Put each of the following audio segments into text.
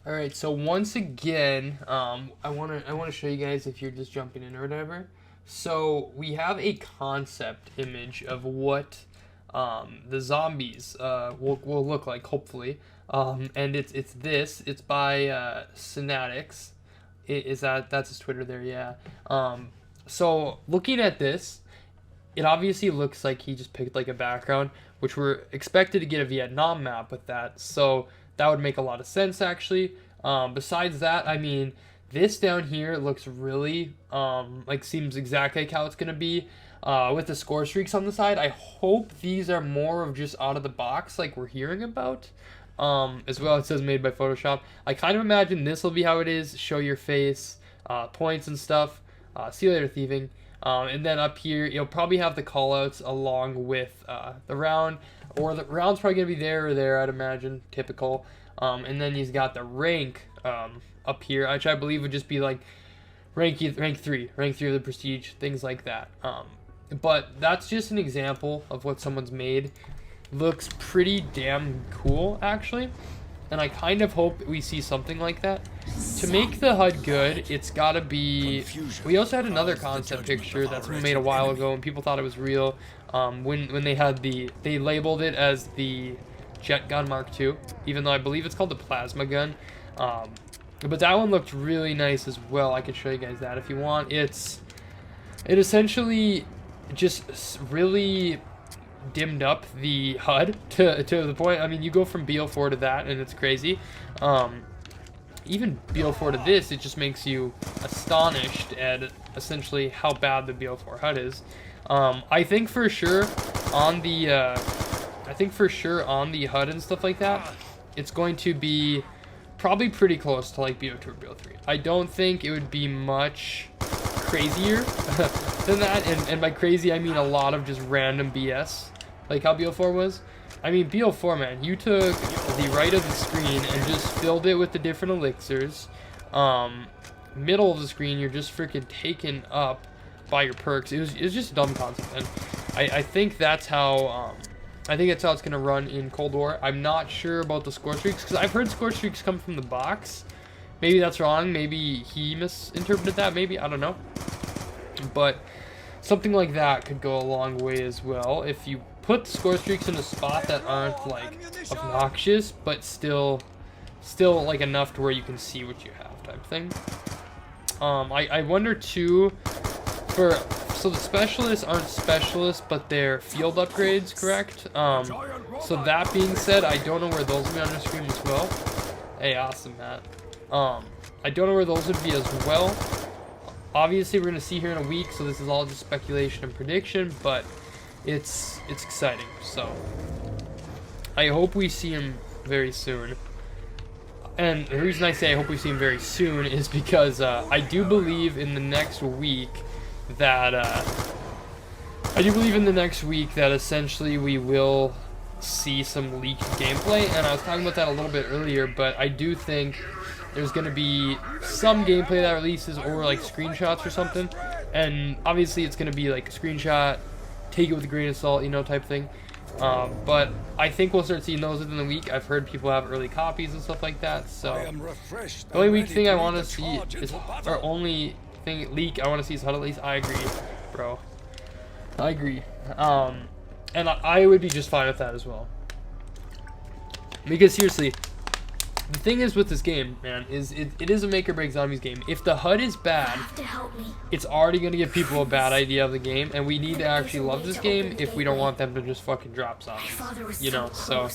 All right, so once again, I wanna show you guys if you're just jumping in or whatever. So we have a concept image of what the zombies will look like, hopefully. And it's this. It's by Synatics. That's his Twitter there? Yeah. So looking at this, it obviously looks like he just picked like a background, which we're expected to get a Vietnam map with that. So that would make a lot of sense, actually. Besides that, I mean, this down here looks really, seems exactly like how it's going to be with the score streaks on the side. I hope these are more of just out of the box like we're hearing about. As well, it says made by Photoshop. I kind of imagine this will be how it is. Show your face, points and stuff. See you later, thieving. And then up here, you'll probably have the callouts along with the round, or the round's probably going to be there or there, I'd imagine, typical. And then he's got the rank up here, which I believe would just be like rank 3 of the prestige, things like that. But that's just an example of what someone's made. Looks pretty damn cool, actually. And I kind of hope we see something like that. To make the HUD good, it's gotta be... We also had another concept picture that someone made a while ago, and people thought it was real. When they had they labeled it as the Jet Gun Mark II, even though I believe it's called the Plasma Gun. But that one looked really nice as well. I could show you guys that if you want. It essentially just really dimmed up the HUD to the point. I mean, you go from BO4 to that, and it's crazy. Even BO4 to this, it just makes you astonished at essentially how bad the BO4 HUD is. I think for sure on the HUD and stuff like that, it's going to be probably pretty close to like BO2 or BO3. I don't think it would be much crazier than that, and by crazy I mean a lot of just random BS, like how BO4 was. I mean, BO4, man, you took the right of the screen and just filled it with the different elixirs. Middle of the screen, you're just freaking taken up by your perks. It was just a dumb concept, and I think that's how it's gonna run in Cold War. I'm not sure about the score streaks, because I've heard score streaks come from the box. Maybe that's wrong. Maybe he misinterpreted that. Maybe, I don't know. But something like that could go a long way as well if you put score streaks in a spot that aren't like obnoxious, but still like enough to where you can see what you have, type thing. I wonder too, so the specialists aren't specialists, but they're field upgrades, correct? So that being said, I don't know where those will be on the screen as well. Hey, awesome, Matt. I don't know where those would be as well. Obviously, we're gonna see here in a week, so this is all just speculation and prediction, but it's exciting. So I hope we see him very soon. And the reason I say I hope we see him very soon is because I do believe in the next week that essentially we will see some leaked gameplay. And I was talking about that a little bit earlier, but I do think there's going to be some gameplay that releases, or like screenshots or something. And obviously it's going to be like a screenshot, take it with a grain of salt, you know, type thing. But I think we'll start seeing those within the week. I've heard people have early copies and stuff like that. So the only weak thing I want to see is, or only thing leak I want to see is HUD at least. I agree, bro. I agree. And I would be just fine with that as well. Because seriously, the thing is with this game, man, is it is a make or break zombies game. If the HUD is bad, it's already going to give people a bad idea of the game, and we need to actually love this game if we don't want them to just fucking drop zombies, you know. So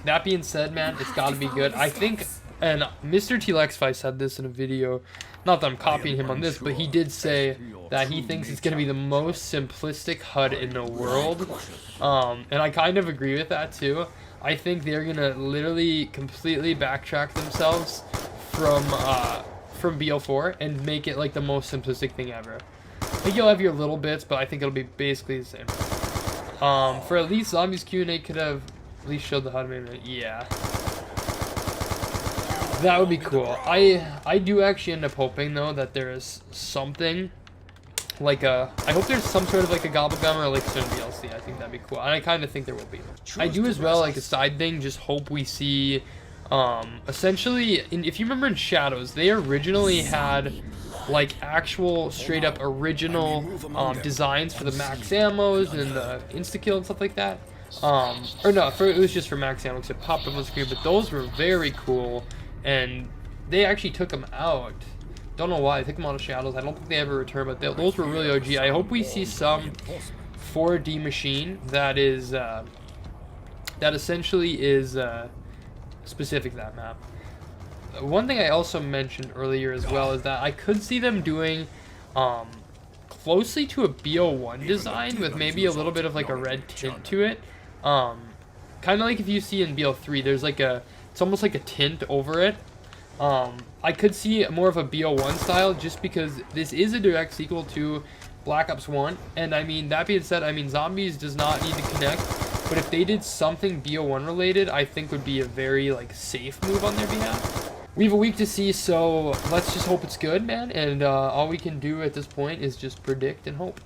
that being said, man, it's got to be good. I think, and Mr. Tytrex said this in a video, not that I'm copying him on this, but he did say that he thinks it's going to be the most simplistic HUD in the world, and I kind of agree with that too. I think they're gonna literally completely backtrack themselves from BO4 and make it like the most simplistic thing ever. I think you'll have your little bits, but I think it'll be basically the same. For at least Zombies Q&A could have at least showed the HUD maybe. Yeah, that would be cool. I do actually end up hoping though that there is something like I hope there's some sort of like a Gobblegum or like some DLC. I think that'd be cool, and I kind of think there will be. I do as well, like a side thing, just hope we see Essentially, if you remember in Shadows, they originally had like actual straight up original designs for the max ammos and the insta-kill and stuff like that. Or no, it was just for max ammo because it popped up on the screen, but those were very cool, and they actually took them out. Don't know why, they took them out of Shadows. I don't think they ever returned, but those were really OG. I hope we see some 4D machine that is, that essentially is specific to that map. One thing I also mentioned earlier as well is that I could see them doing closely to a BO1 design with maybe a little bit of like a red tint to it. Kind of like if you see in BO3, there's like it's almost like a tint over it. I could see more of a BO1 style just because this is a direct sequel to Black Ops 1. And I mean, that being said, I mean, Zombies does not need to connect. But if they did something BO1 related, I think would be a very like safe move on their behalf. We have a week to see, so let's just hope it's good, man. And all we can do at this point is just predict and hope.